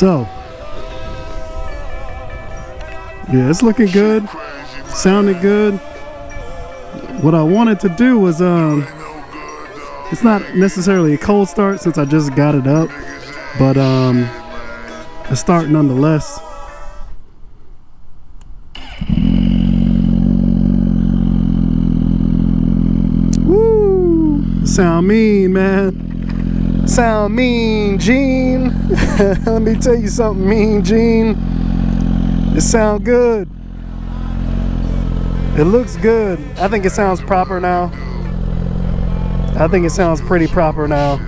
So yeah, it's looking good, sounding good. What I wanted to do was it's not necessarily a cold start since I just got it up, but a start nonetheless. Woo! Sound mean, man. Sound mean, Gene. Let me tell you something, Mean Gene. It sound good. It looks good. I think it sounds proper now. I think it sounds pretty proper now.